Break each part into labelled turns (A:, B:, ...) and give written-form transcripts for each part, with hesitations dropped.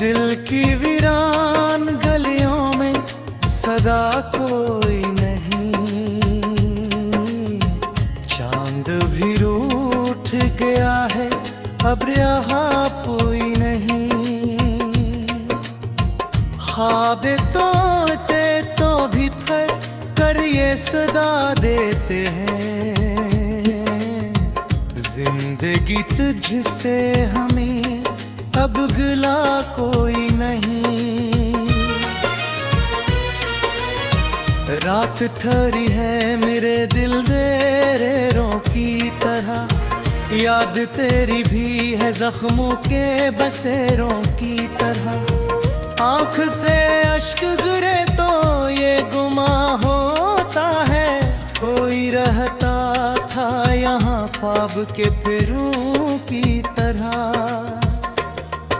A: दिल की वीरान गलियों में सदा कोई नहीं, चांद भी रूठ गया है अब यहाँ कोई नहीं। ख्वाब तोड़ते तो भी थर कर ये सदा देते हैं, जिंदगी तुझसे हमें अब गिला कोई नहीं। रात ठहरी है मेरे दिल रेरों की तरह, याद तेरी भी है जख्मों के बसेरों की तरह। आँख से अश्क गिरे तो ये गुमा होता है, कोई रहता था यहाँ ख्वाब के फिरों की तरह।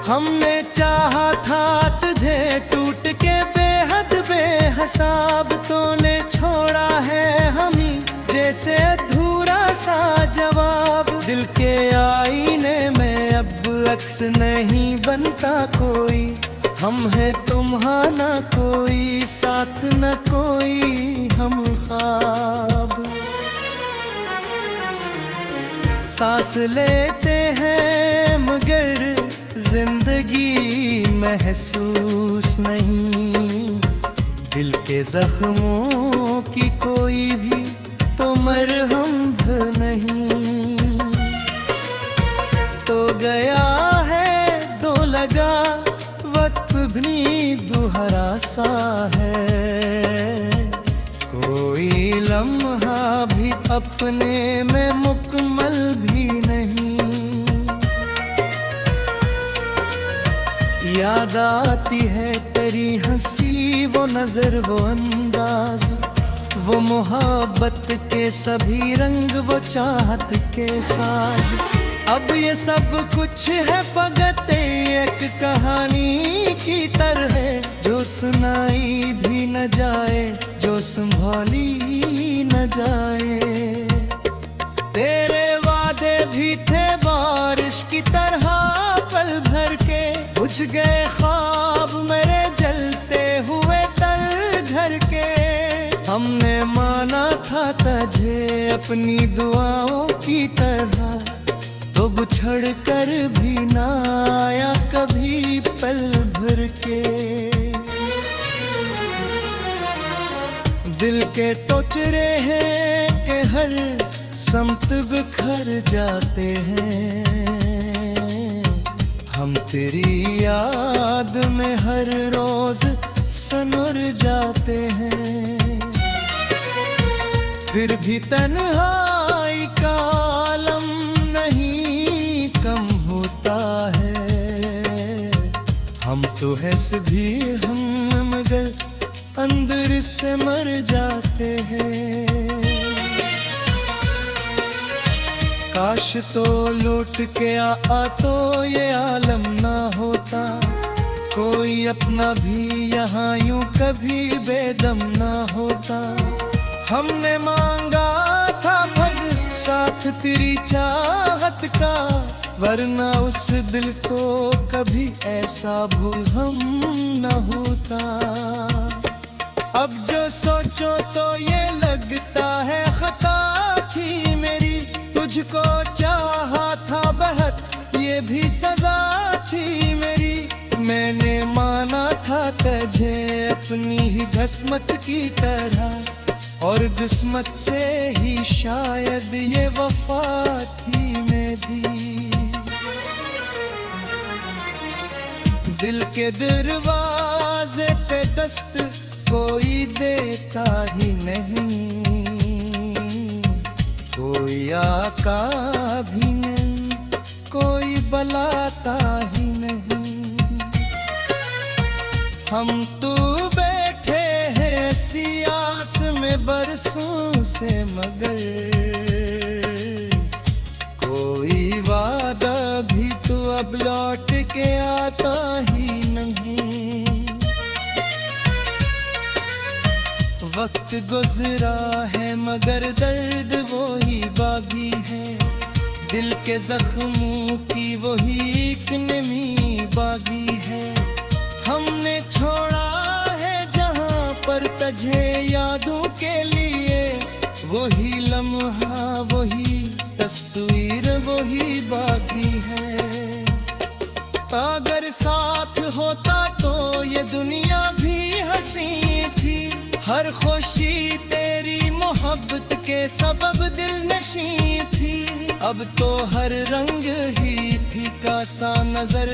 A: हमने चाहा था तुझे टूट के बेहद बेहिसाब, तूने छोड़ा है हमी जैसे अधूरा सा जवाब। दिल के आईने में अब अक्स नहीं बनता कोई, हम हैं तुम्हारा न कोई साथ न कोई हम ख्वाब। सांस लेते हैं मगर जिंदगी महसूस नहीं, दिल के जख्मों की कोई भी तो मरहम नहीं। तो गया है दो लगा वक्त भी दोहरा सा है, कोई लम्हा भी अपने में मुकम्मल भी नहीं। याद आती है तेरी हंसी वो नजर वो अंदाज, वो मोहब्बत के सभी रंग वो चाहत के साज। अब ये सब कुछ है फकत एक कहानी की तरह, जो सुनाई भी न जाए जो संभाली न जाए। तेरे वादे भी थे बारिश की तरह पल भर के, बुझ गए ख्वाब मेरे जलते हुए तल घर के। हमने माना था तुझे अपनी दुआओं की तरह, तो बिछड़ कर भी ना आया कभी पल भर के। दिल के टोचरे हैं कि हर समत बिखर जाते हैं, हम तेरी याद में हर रोज सनुर जाते हैं। फिर भी तन्हाई का आलम नहीं कम होता है, हम तो है सभी हम मगर अंदर से मर जाते हैं। काश तो लौट के आ तो ये आलम ना होता, कोई अपना भी यहाँ यूं कभी बेदम ना होता। हमने मांगा था भग साथ तेरी चाहत का, वरना उस दिल को कभी ऐसा भूल हम न होता। अब जो सोचो तो ये लगता है खता थी मेरी, तुझको चाहा था बहुत ये भी सजा थी मेरी। मैंने माना था तुझे अपनी ही किस्मत की तरह, और किस्मत से ही शायद ये वफा थी मेरी। दिल के दरवाजे पे दस्त कोई देता ही नहीं, कोई आका भी नहीं कोई बलाता ही नहीं। हम तो बैठे हैं सियास में बरसों से, मगर कोई वादा भी तो अब लौट के आता ही नहीं। वक्त गुजरा है मगर दर्द वो ही बाकी है, दिल के जख्मों की वही एक नमी बाकी है। हमने छोड़ा है जहाँ पर तुझे यादों के लिए, वही लम्हा वही तस्वीर वही बाकी है। अगर साथ होता तो ये दुनिया भी हंसी थी, हर खुशी तेरी मोहब्बत के सबब दिल नशी थी। अब तो हर रंग ही फीका सा नजर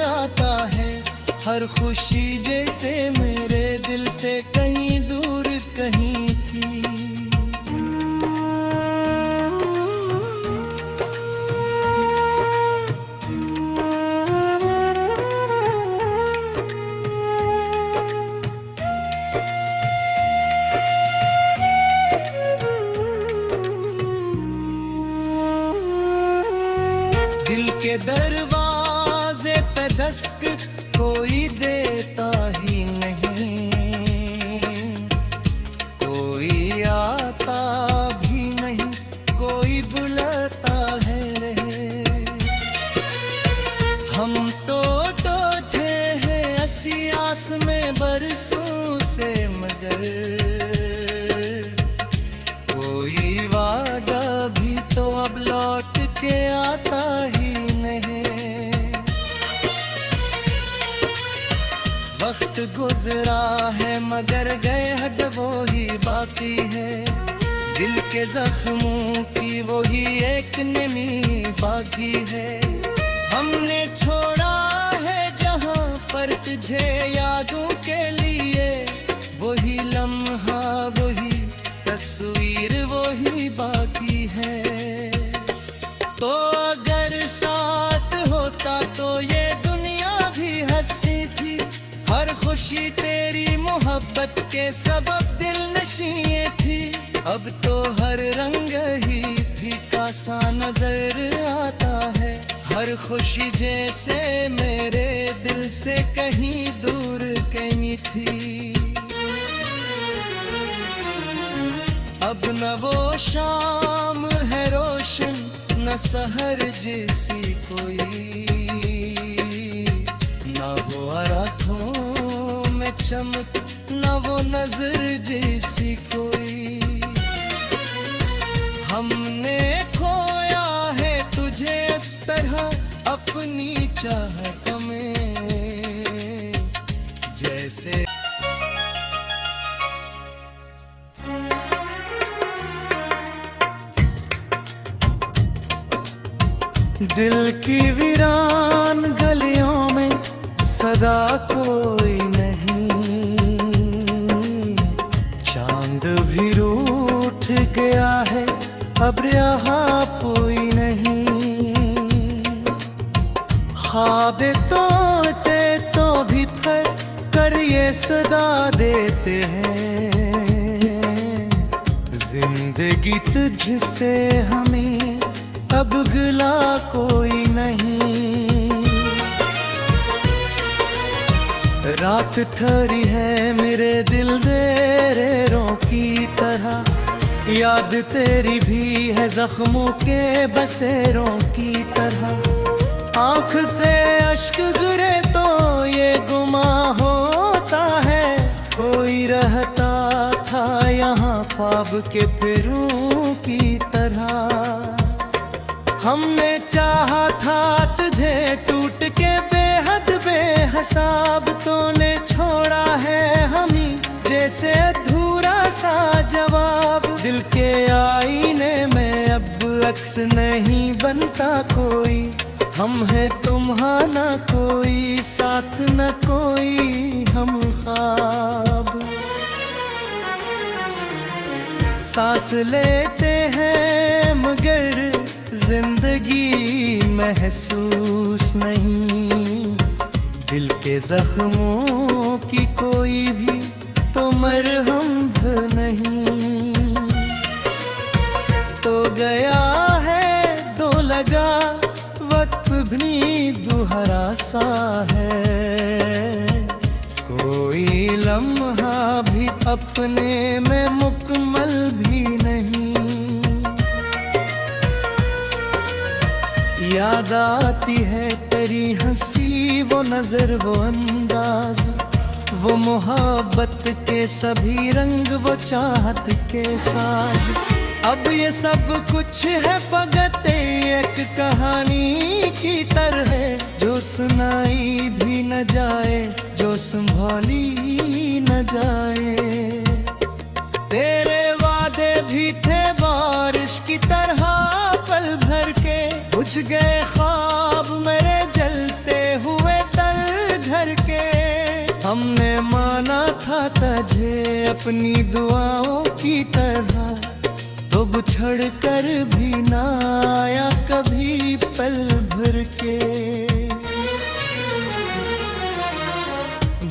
A: आता है, हर खुशी जैसे मेरे दिल से कहीं दूर कहीं थी। दिल के दरवाजे पे दस्तक कोई देता ही नहीं, कोई आता भी नहीं, कोई बुलाता है रहे। हम तो थे ऐसी आस में बरसों से, मगर कोई वादा भी तो अब लौट के आता ही नहीं। वक्त गुजरा है मगर गए हद वो ही बाकी है, दिल के जख्मों की वही एक नमी बाकी है। हमने छोड़ा है जहाँ पर तुझे यादों के लिए, वही लम्हा वही तस्वीर वही बाकी है। तो अगर साथ होता तो ये दुनिया भी हंसी थी, हर खुशी तेरी मोहब्बत के सबब दिल नशी थी। अब तो हर रंग ही फीका सा नजर आता है, हर खुशी जैसे मेरे दिल से कहीं दूर कहीं थी। अब न वो शाम है रोशन न सहर जैसी कोई, न वो आँखों में चमक न वो नजर जैसी कोई। हमने खोया है तुझे इस तरह अपनी चाहत में, जैसे दिल की वीरान गलियों में सदा कोई नहीं, चांद भी रूठ गया है अब यहाँ कोई नहीं। ख्वाब तोड़ते तो भी थर कर ये सदा देते हैं, जिंदगी तुझसे हमें अब गिला कोई नहीं। रात ठहरी है मेरे दिल देरों की तरह, याद तेरी भी है जख्मों के बसेरों की तरह। आँख से अश्क गिरे तो ये गुमा होता है, कोई रहता था यहाँ ख्वाब के फिरों की तरह। हमने चाहा था तुझे टूट के बेहद बेहिसाब, तूने छोड़ा है हमी जैसे अधूरा सा जवाब। दिल के आईने में अब अक्स नहीं बनता कोई, हम हैं तुम्हारा ना कोई साथ न कोई हम ख्वाब। सांस लेते हैं मगर जिंदगी महसूस नहीं, दिल के जख्मों की कोई भी तो मरहम नहीं। तो गया है दो लगा वक्त भी दोहरा सा है, कोई लम्हा भी अपने में मुकम्मल भी नहीं। याद आती है तेरी हंसी वो नजर वो अंदाज, वो मोहब्बत के सभी रंग, वो चाहत के साज। अब ये सब कुछ है फकत एक कहानी की तरह, जो सुनाई भी न जाए, जो संभाली न जाए। तेरे वादे भी थे बारिश की तरह पल भर के, बुझ गए ख्वाब मेरे जलते हुए तल घर के। हमने माना था तुझे अपनी दुआओं की तरह, तो बिछड़ कर भी ना आया कभी पल भर के।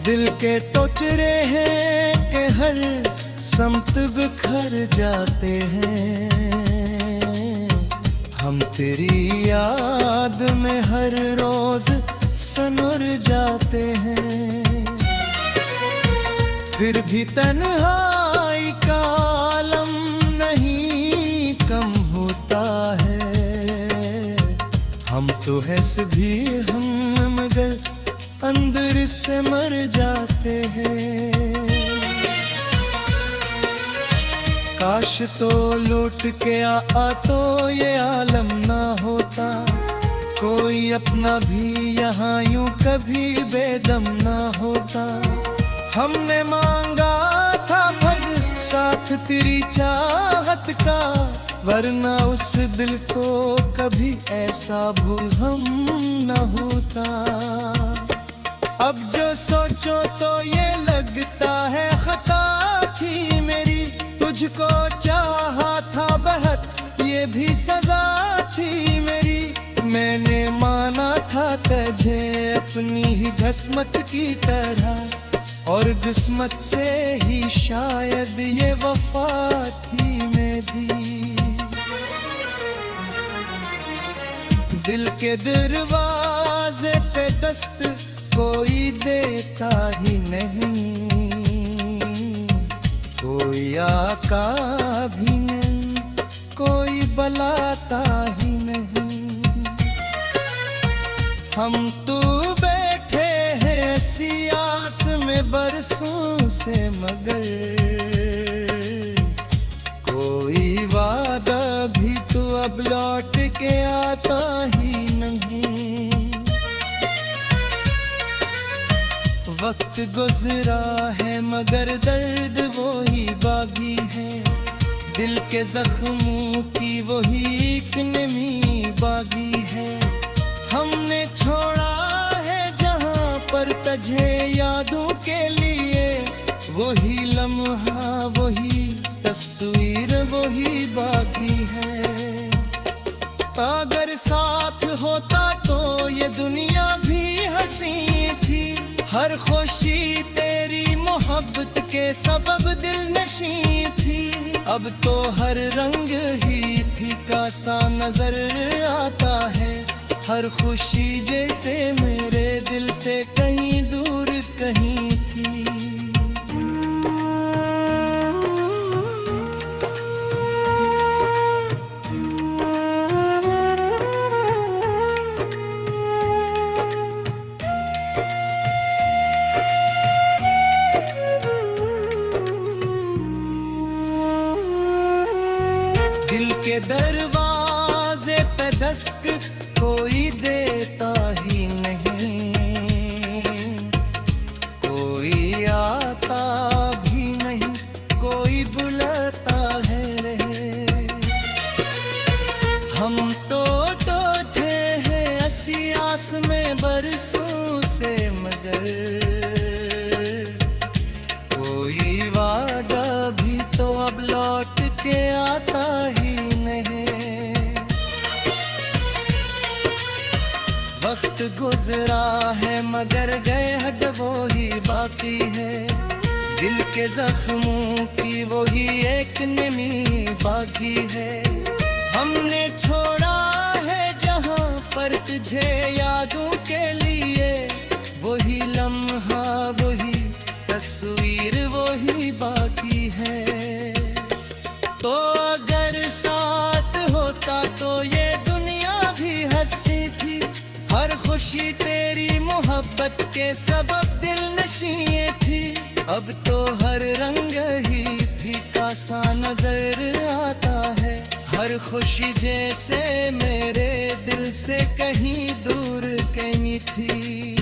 A: दिल के टोचरे हैं कि हर समत बिखर जाते हैं, हम तेरी याद में हर रोज सनुर जाते हैं। फिर भी तन्हाई का आलम नहीं कम होता है, हम तो हैस भी हम मगर अंदर से मर जाते हैं। काश तो लौट के आ तो ये आलम ना होता, कोई अपना भी यहाँ यूं कभी बेदम ना होता। हमने मांगा था भग साथ तेरी चाहत का, वरना उस दिल को कभी ऐसा भूल हम न होता। अब जो सोचो तो ये लगता है खता थी मेरी, तुझको चाहा था बहुत ये भी सजा थी मेरी। मैंने माना था तुझे अपनी ही किस्मत की तरह, और किस्मत से ही शायद ये वफा थी मेरी। दिल के दरवाजे पे दस्त कोई देता ही नहीं, कोई आका भी नहीं, कोई बलाता ही नहीं। हम तो बैठे हैं ऐसी आस में बरसों से, मगर कोई वादा भी तो अब लौट के आता ही नहीं। वक्त गुजरा है मगर दर्द वही बाकी है, दिल के जख्मों की वही एक नमी बाकी है। हमने छोड़ा है जहाँ पर तुझे यादों के लिए, वही लम्हा वही तस्वीर वही बाकी है। अगर साथ होता तो ये दुनिया भी हंसी थी, हर खुशी तेरी मोहब्बत के सबब दिल नशी थी। अब तो हर रंग ही फीका सा नजर आता है, हर खुशी जैसे मेरे दिल से कहीं दूर कहीं थी। दिल के दरवाजे पे दस्तक कोई देता ही नहीं, कोई आता भी नहीं, कोई बुलाता है रे। हम तो थे हैं ऐसी आस में बरसों से, मगर कोई वादा भी तो अब लौट के आता ही नहीं। वक्त गुजरा है मगर गए हद वो ही बाकी है, दिल के जख्मों की वही एक नमी बाकी है। हमने छोड़ा है जहाँ पर तुझे यादों के लिए, वही लम्हा वही तस्वीर वही बाकी है। तो अगर साथ होता तो ये दुनिया भी हंसी थी, हर खुश खुशी तेरी मोहब्बत के सबब दिल नशीए थी। अब तो हर रंग ही फीका सा नजर आता है। हर खुशी जैसे मेरे दिल से कहीं दूर कहीं थी।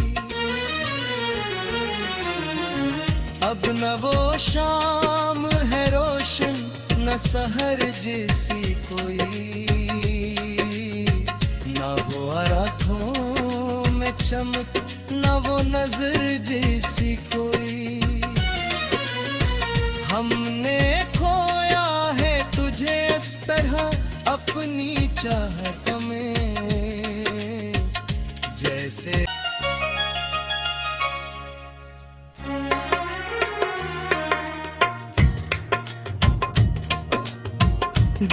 A: अब न वो शाम है रोशन न सहर जैसी कोई, न वो रातों में चमक न वो नजर जैसी कोई। हमने खोया है तुझे इस तरह अपनी चाहत में, जैसे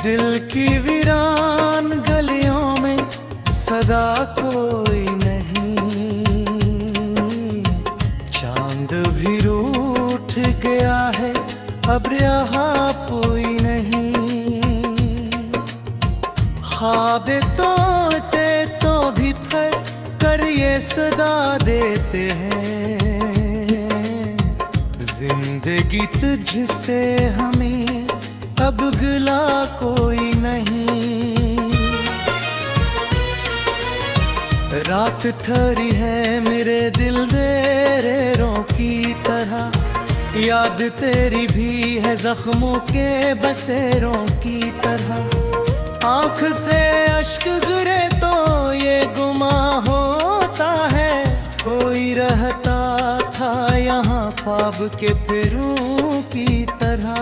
A: दिल की वीरान गलियों में सदा कोई नहीं। चांद भी रूठ गया है अब यहाँ कोई नहीं। ख्वाब तोड़ते तो भी थर कर ये सदा देते हैं। जिंदगी तुझसे हमें अब गिला कोई नहीं। रात ठहरी है मेरे दिल देरों की तरह, याद तेरी भी है जख्मों के बसेरों की तरह। आँख से अश्क गिरे तो ये गुमा होता है, कोई रहता था यहाँ ख्वाब के फिरों की तरह।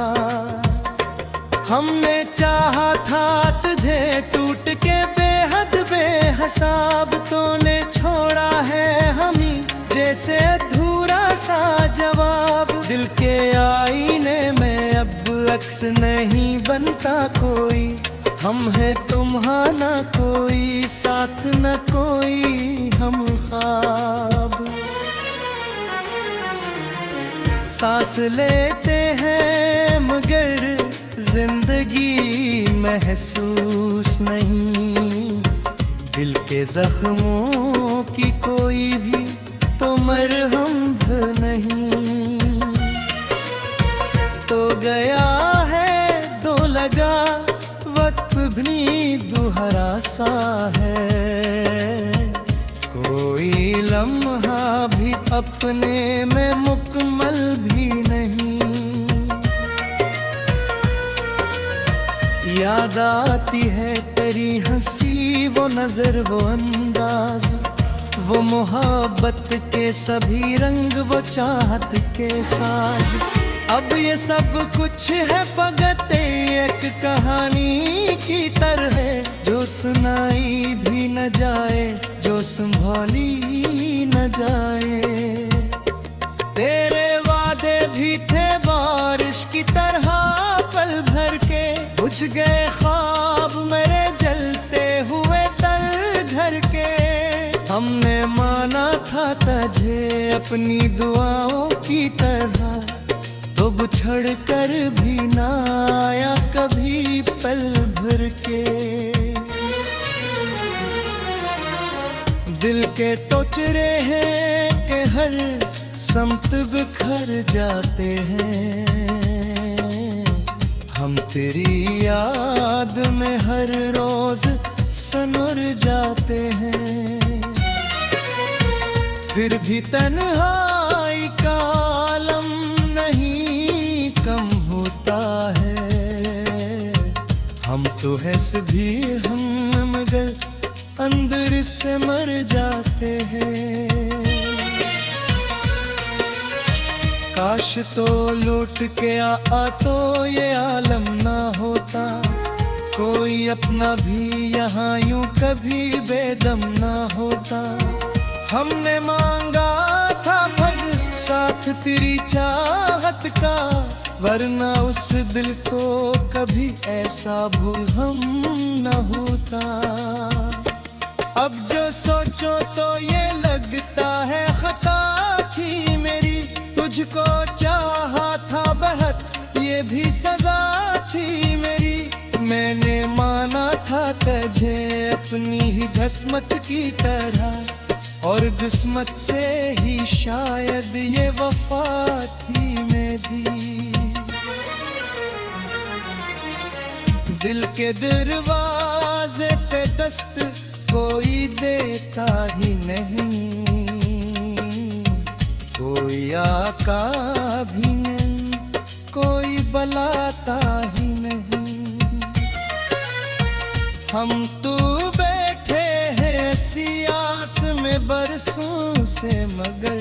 A: हमने चाहा था तुझे टूट के बेहद बेहिसाब, तूने छोड़ा है हमें जैसे अधूरा सा जवाब। दिल के आईने में अब अक्स नहीं बनता कोई, हम है तुम्हारा कोई साथ न कोई हम ख्वाब। सांस लेते हैं मगर जिंदगी महसूस नहीं। दिल के जख्मों की कोई भी तो मरहम नहीं। तो गया है दो लगा वक्त भी दोहरा सा है। कोई लम्हा भी अपने में मुकम्मल भी नहीं। याद आती है तेरी हंसी वो नजर वो अंदाज, वो मोहब्बत के सभी रंग वो चाहत के साज। अब ये सब कुछ है फकत एक कहानी की तरह, जो सुनाई भी न जाए जो संभाली न जाए। तेरे वादे भी थे बारिश की तरह पल भर के, बुझ गए ख्वाब मेरे जलते हुए तल घर के। हमने माना था तुझे अपनी दुआओं की तरह, तो बिछड़ कर भी ना आया कभी पल भर के। दिल के तो चुरे हैं कि हर समत बिखर जाते हैं। हम तेरी याद में हर रोज सनुर जाते हैं। फिर भी तन्हाई का आलम नहीं कम होता है। हम तो है सभी हम मगर अंदर से मर जाते हैं। काश तो लौट के आ तो ये आलम ना होता, कोई अपना भी यहाँ यूं कभी बेदम ना होता। हमने मांगा था भग साथ तेरी चाहत का, वरना उस दिल को कभी ऐसा भूल हम न होता। अब जो सोचो तो ये लगता है खता थी मेरी, तुझको चाहा था बहुत ये भी सजा थी मेरी। मैंने माना था तुझे अपनी ही किस्मत की तरह, और किस्मत से ही शायद ये वफा थी मेरी। दिल के दरवाजे पे दस्त कोई देता ही नहीं, कोई आका भी नहीं, कोई बुलाता ही नहीं। हम तो बैठे हैं सियास में बरसों से, मगर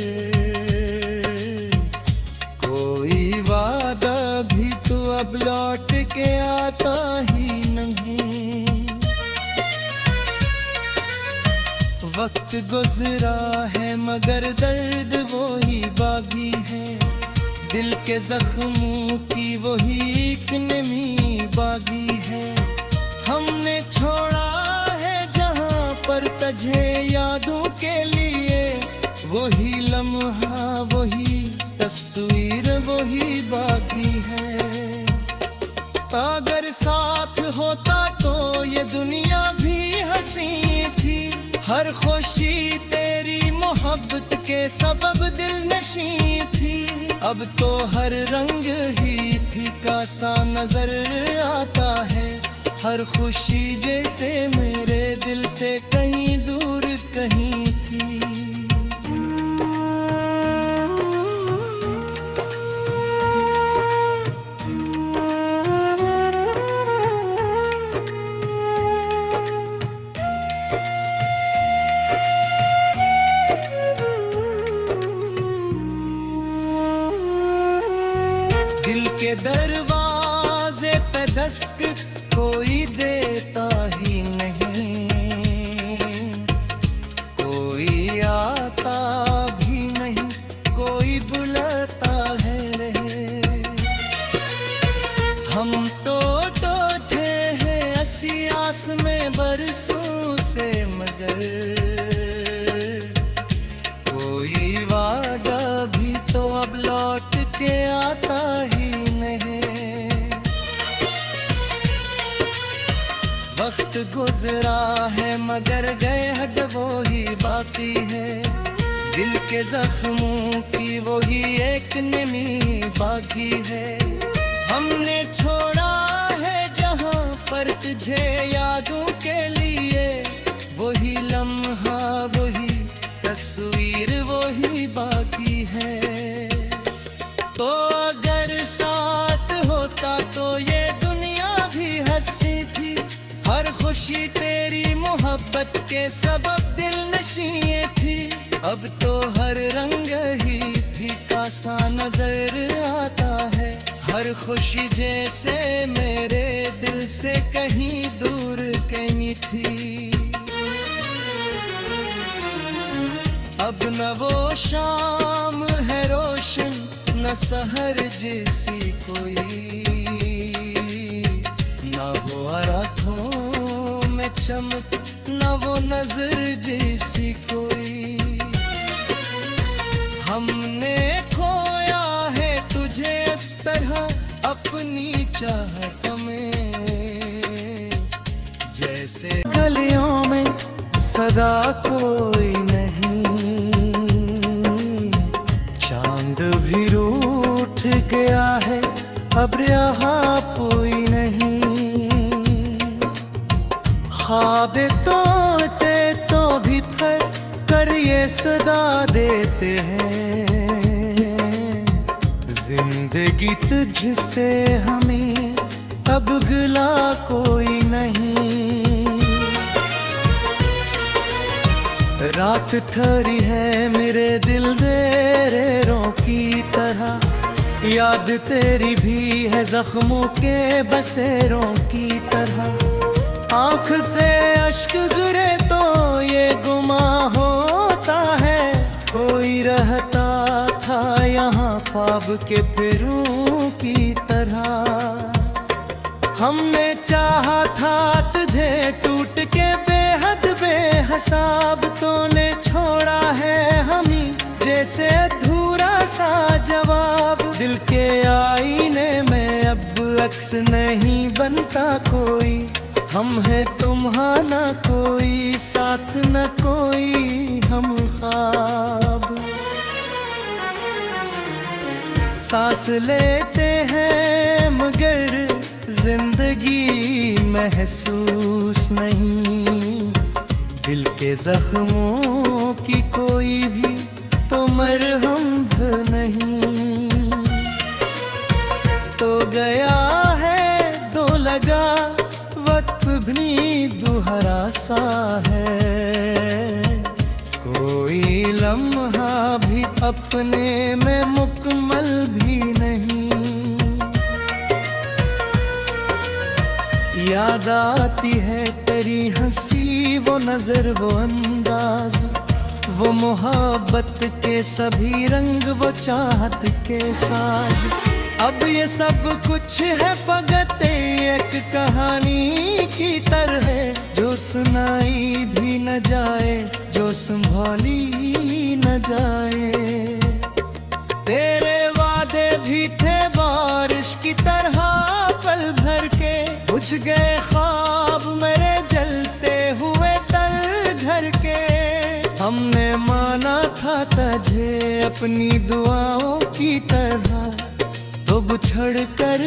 A: कोई वादा भी तो अब लौट के आता ही नहीं। वक्त गुजरा है मगर दर्द वो ही बाकी है, दिल के जख्मों की वही एक नमी बाकी है। हमने छोड़ा है जहां पर तुझे यादों के लिए, वही लम्हा वही तस्वीर वही बाकी है। अगर साथ होता तो ये दुनिया भी हंसी थी, हर खुशी तेरी मोहब्बत के सबब दिल नशी थी। अब तो हर रंग ही फीका सा नजर आता है, हर खुशी जैसे मेरे दिल से कहीं दूर कहीं थी। दिल के दरवाजे पे दस्तक कोई देता ही नहीं, कोई आता भी नहीं, कोई बुलाता है रे। हम तो थे हैं सियास में बरसों से, मगर कोई वादा भी तो अब लौट के आता ही नहीं। वक्त गुजरा है मगर गए हद वो ही बाकी है, दिल के जख्मों की वही एक नमी बाकी है। हमने छोड़ा है जहां पर तुझे यादों के लिए, वही लम्हा वही तस्वीर वही बाकी है। तो अगर साथ होता तो ये दुनिया भी हंसी थी, हर खुशी तेरी मोहब्बत के सबब दिल नशी थी। अब तो हर रंग ही फीका सा नजर आता है, हर खुशी जैसे मेरे दिल से कहीं दूर कहीं थी। अब न वो शाम है रोशन न सहर जैसी कोई, न वो रातों में चमक न वो नजर जैसी कोई। हमने खोया है तुझे इस तरह अपनी चाहत में, जैसे गलियों में सदा कोई नहीं, चांद भी रूठ गया है अब यहाँ कोई नहीं। ख्वाब तोड़ते तो भी थर कर ये सदा देते हैं, जिंदगी तुझसे हमें अब गिला कोई नहीं। रात थरी है मेरे दिल देरों की तरह, याद तेरी भी है जख्मों के बसेरों की तरह। आँख से अश्क गिरे तो ये गुमा होता है, कोई रहता था यहाँ ख्वाब के फिरों की तरह। हमने चाहा था तुझे टूट के बेहद बेहसाब, तूने छोड़ा है हमें जैसे अधूरा सा जवाब। दिल के आईने में अब अक्स नहीं बनता कोई, हम है तुम्हारा कोई साथ न कोई हम ख्वाब। सांस लेते हैं मगर जिंदगी महसूस नहीं, दिल के जख्मों की कोई भी तो मरहम नहीं। तो गया है दो लगा वक्त भी दोहरा सा है, कोई लम्हा भी अपने में मुकम्मल भी नहीं। याद आती है तेरी हंसी, वो नजर, वो अंदाज, वो मोहब्बत के सभी रंग, वो चाहत के साज। अब ये सब कुछ है फकत एक कहानी की तरह, जो सुनाई भी न जाए, जो संभाली न जाए। तेरे वादे भी थे बारिश की तरह पल भर के, बुझ गए ख्वाब मेरे जलते हुए तल घर के। हमने माना था तुझे अपनी दुआओं की तरह, तो बिछड़ कर